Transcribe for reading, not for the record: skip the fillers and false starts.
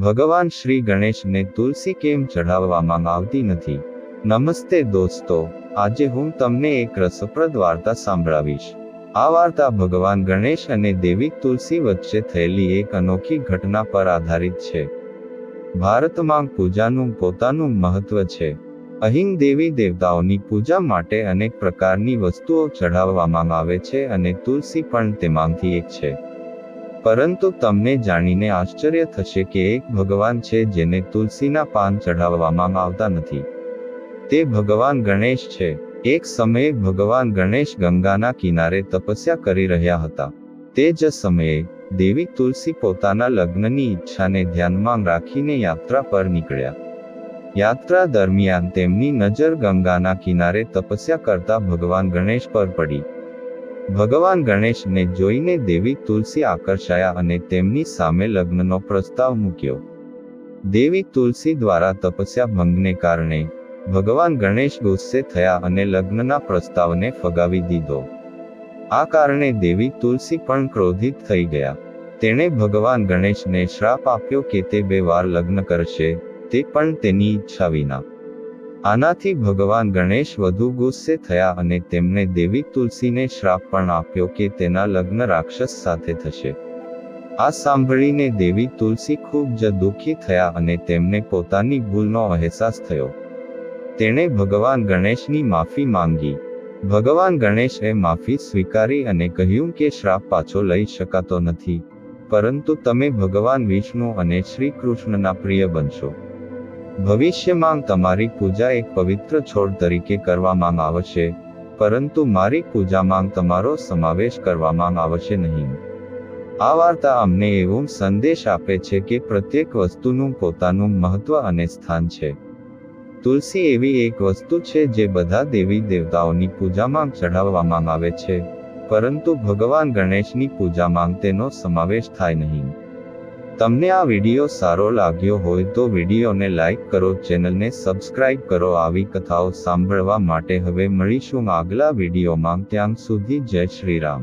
ભગવાન શ્રી ગણેશને તુલસી કેમ ચઢાવવામાં આવતી નથી? નમસ્તે દોસ્તો, આજે હું તમને એક રસપ્રદ વાર્તા સંભળાવીશ. આ વાર્તા ભગવાન ગણેશ અને દેવી તુલસી વચ્ચે થયેલી એક અનોખી ઘટના પર આધારિત છે. ભારતમાં પૂજાનું પોતાનું મહત્વ છે. અહીં દેવી દેવતાઓની પૂજા માટે અનેક પ્રકારની વસ્તુઓ ચઢાવવામાં આવે છે અને તુલસી પણ તેમાંથી એક છે. પરંતુ તમને જાણીને આશ્ચર્ય થશે કે એક ભગવાન છે જેને તુલસીના પાન ચઢાવવામાં આવતા નથી. તે ભગવાન ગણેશ છે. એક સમયે ભગવાન ગણેશ ગંગાના કિનારે તપસ્યા કરી રહ્યા હતા. તે જ સમયે દેવી તુલસી પોતાના લગ્નની ઈચ્છાને ધ્યાનમાં રાખીને યાત્રા પર નીકળ્યા. યાત્રા દરમિયાન તેમની નજર ગંગાના કિનારે તપસ્યા કરતા ભગવાન ગણેશ પર પડી. ભગવાન ગણેશને જોઈને દેવી તુલસી આકર્ષાયા અને તેમની સામે લગ્નનો પ્રસ્તાવ મૂક્યો. દેવી તુલસી દ્વારા તપસ્યા ભંગને કારણે ભગવાન ગણેશ ગુસ્સે થયા અને લગ્નના પ્રસ્તાવને ફગાવી દીધો. આ કારણે દેવી તુલસી પણ ક્રોધિત થઈ ગયા. તેણે ભગવાન ગણેશને શ્રાપ આપ્યો કે તે 2 વાર લગ્ન કરશે, તે પણ તેની ઈચ્છા વિના. આનાથી ભગવાન ગણેશ વધુ ગુસ્સે થયા અને તેમણે દેવી તુલસીને શ્રાપ પણ આપ્યો કે તેના લગ્ન રાક્ષસ સાથે થશે. આ સાંભળીને દેવી તુલસી ખૂબ જ દુઃખી થયા અને તેમને પોતાની ભૂલનો અહેસાસ થયો. તેણે ભગવાન ગણેશની માફી માંગી. ભગવાન ગણેશે માફી સ્વીકારી અને કહ્યું કે શ્રાપ પાછો લઈ શકાતો નથી, પરંતુ તમે ભગવાન વિષ્ણુ અને શ્રી કૃષ્ણના પ્રિય બનશો. ભવિષ્યમાં તમારી પૂજા એક પવિત્ર છોડ તરીકે કરવામાં આવશે, પરંતુ મારી પૂજામાં તમારો સમાવેશ કરવામાં આવશે નહીં. આ વાર્તા અમને એવો સંદેશ આપે છે કે પ્રત્યેક વસ્તુનું પોતાનું મહત્વ અને સ્થાન છે. તુલસી એવી એક વસ્તુ છે જે બધા દેવી દેવતાઓની પૂજામાં ચઢાવવામાં આવે છે, પરંતુ ભગવાન ગણેશની પૂજામાં તેનો સમાવેશ થાય નહીં. તમને આ વિડીયો સારો લાગ્યો હોય તો વિડીયોને લાઈક કરો, ચેનલને સબસ્ક્રાઇબ કરો. આવી કથાઓ સાંભળવા માટે હવે મળીશું આગલા વિડીયોમાં. ત્યાં સુધી જય શ્રી રામ.